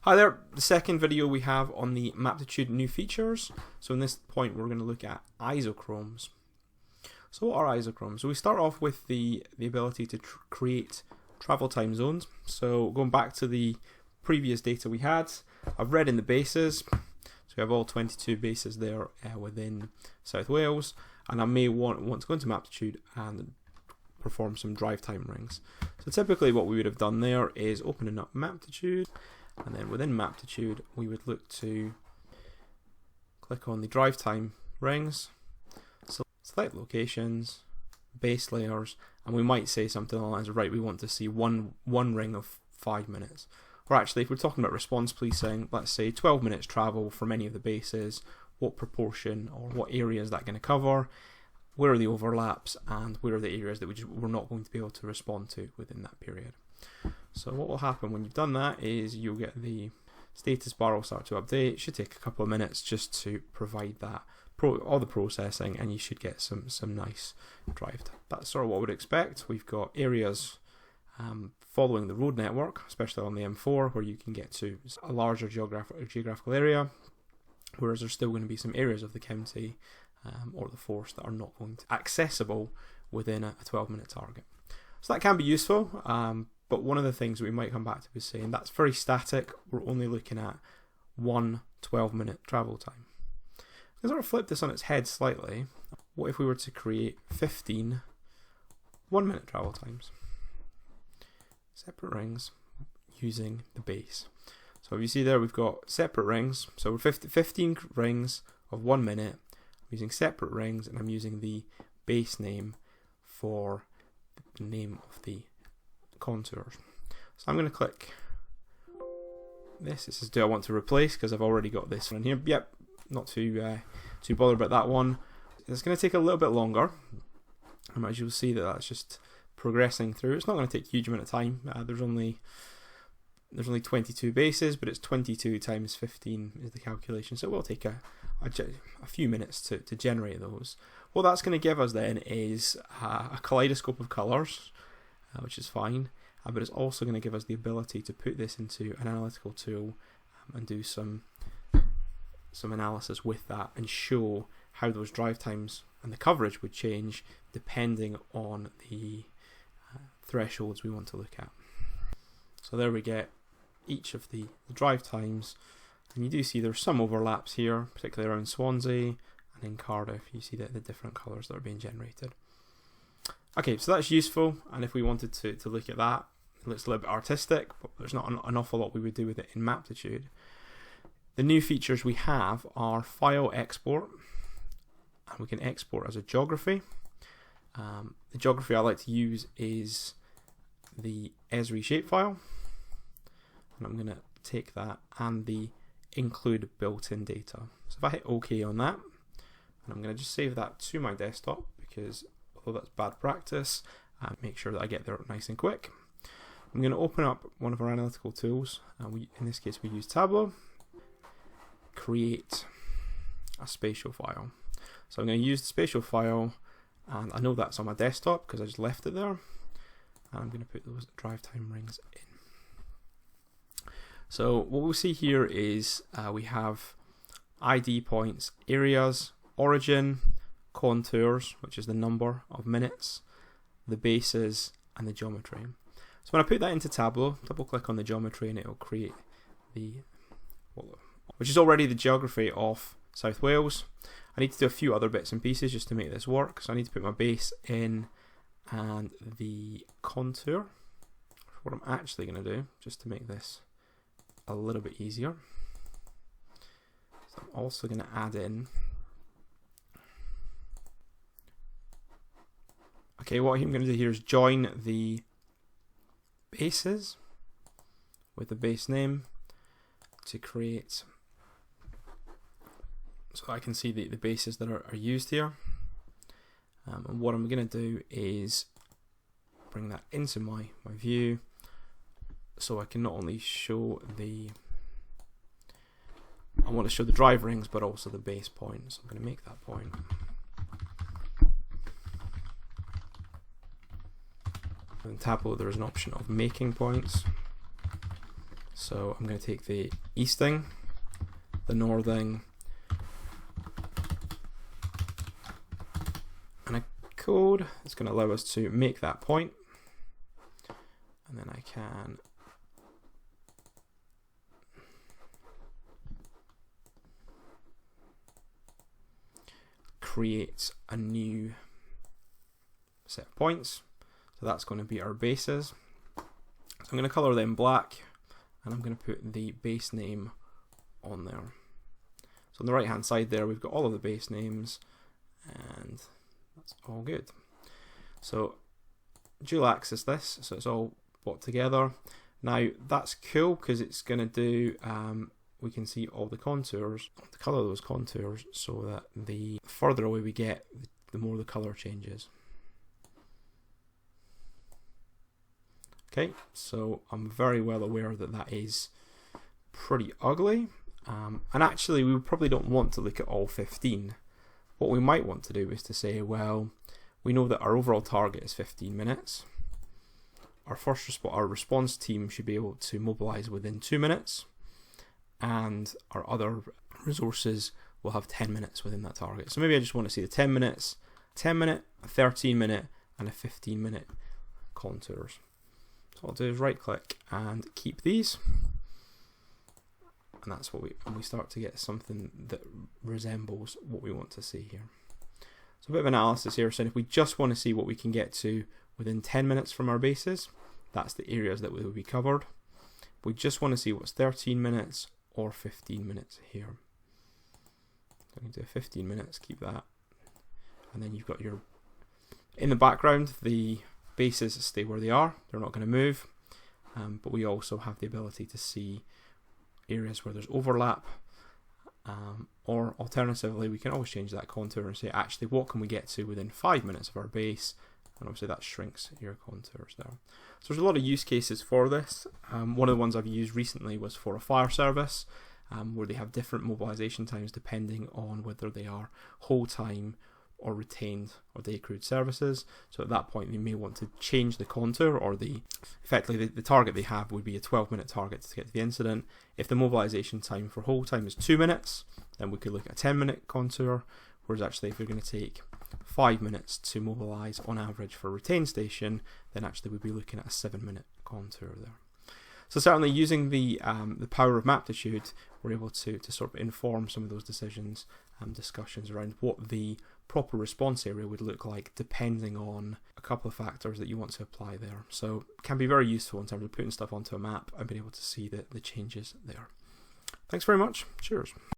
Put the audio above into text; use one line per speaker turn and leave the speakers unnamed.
Hi there, the second video we have on the Maptitude new features. So in this point we're going to look at isochromes. So what are isochromes? So we start off with the ability to create travel time zones. So going back to the previous data we had, I've read in the bases. So we have all 22 bases there within South Wales, and I may want to go into Maptitude and perform some drive time rings. So typically what we would have done there is opening up Maptitude, and then within Maptitude we would look to click on the drive time rings, so select locations, base layers, and we might say something along the lines of, right, we want to see one ring of 5 minutes. Or actually, if we're talking about response policing, let's say 12 minutes travel from any of the bases, what proportion or what area is that going to cover, where are the overlaps, and where are the areas that we're not going to be able to respond to within that period. So what will happen when you've done that is you'll get the status bar will start to update. It should take a couple of minutes just to provide that all the processing, and you should get some nice drive time. That's sort of what I would expect. We've got areas following the road network, especially on the M4, where you can get to a larger geographical area, whereas there's still going to be some areas of the county or the force that are not going to be accessible within a 12-minute target. So that can be useful, but one of the things we might come back to is saying that's very static. We're only looking at one 12-minute travel time. Let's sort of flip this on its head slightly. What if we were to create 15 1-minute travel times? Separate rings using the base. So if you see there, we've got separate rings. So we're 15 rings of 1 minute. I'm using separate rings, and I'm using the base name for the name of the contours. So I'm going to click this. This is do I want to replace, because I've already got this one here. Yep, not too bothered about that one. It's going to take a little bit longer. As you'll see that's just progressing through. It's not going to take a huge amount of time. There's only 22 bases, but it's 22 times 15 is the calculation, so it will take a few minutes to generate those. What that's going to give us then is a kaleidoscope of colours, which is fine, but it's also going to give us the ability to put this into an analytical tool and do some analysis with that and show how those drive times and the coverage would change depending on the thresholds we want to look at. So there we get each of the drive times, and you do see there's some overlaps here, particularly around Swansea, and in Cardiff you see the different colours that are being generated. Okay, so that's useful, and if we wanted to look at that, it looks a little bit artistic, but there's not an awful lot we would do with it in Maptitude. The new features we have are file export, and we can export as a geography. The geography I like to use is the Esri shapefile, and I'm going to take that and the include built-in data. So if I hit OK on that, and I'm going to just save that to my desktop, because although that's bad practice, make sure that I get there nice and quick. I'm going to open up one of our analytical tools. In this case we use Tableau. Create a spatial file. So I'm going to use the spatial file, and I know that's on my desktop because I just left it there. And I'm going to put those drive time rings in. So what we'll see here is we have ID points, areas, origin, contours, which is the number of minutes, the bases, and the geometry. So when I put that into Tableau, double click on the geometry and it will create which is already the geography of South Wales. I need to do a few other bits and pieces just to make this work. So I need to put my base in and the contour. What I'm actually going to do, just to make this a little bit easier, so I'm also going to add in. Okay, what I'm going to do here is join the bases with the base name to create, so I can see the bases that are used here. And what I'm going to do is bring that into my view, so I can not only show I want to show the drive rings, but also the base point. So I'm going to make that point. In Tableau there is an option of making points. So I'm going to take the easting, the northing, and a code that's going to allow us to make that point. And then I can create a new set of points. So that's going to be our bases. So I'm going to color them black, and I'm going to put the base name on there. So on the right hand side there, we've got all of the base names, and that's all good. So dual axis this, so it's all brought together. Now that's cool because it's going to do, we can see all the contours, the color of those contours, so that the further away we get, the more the color changes. Okay, so I'm very well aware that that is pretty ugly, and actually we probably don't want to look at all 15. What we might want to do is to say, well, we know that our overall target is 15 minutes. Our response team should be able to mobilize within 2 minutes, and our other resources will have 10 minutes within that target. So maybe I just want to see the 10 minutes, 10 minute, a 13 minute, and a 15 minute contours. So what I'll do is right click and keep these, and that's what we start to get something that resembles what we want to see here. So a bit of analysis here, so if we just want to see what we can get to within 10 minutes from our bases, that's the areas that will be covered. If we just want to see what's 13 minutes or 15 minutes here. So I'm going to do 15 minutes, keep that. And then you've got your, in the background, the bases stay where they are, they're not going to move. But we also have the ability to see areas where there's overlap. Or alternatively, we can always change that contour and say, actually, what can we get to within 5 minutes of our base? And obviously that shrinks your contours there. So there's a lot of use cases for this. One of the ones I've used recently was for a fire service, where they have different mobilization times depending on whether they are whole time or retained or day accrued services. So at that point, they may want to change the contour, or effectively the target they have would be a 12-minute target to get to the incident. If the mobilization time for whole time is 2 minutes, then we could look at a 10-minute contour. Whereas actually, if we're going to take 5 minutes to mobilize on average for a retained station, then actually we'd be looking at a 7-minute contour there. So certainly using the power of Maptitude, we're able to sort of inform some of those decisions, discussions around what the proper response area would look like depending on a couple of factors that you want to apply there. So it can be very useful in terms of putting stuff onto a map and being able to see the changes there. Thanks very much. Cheers.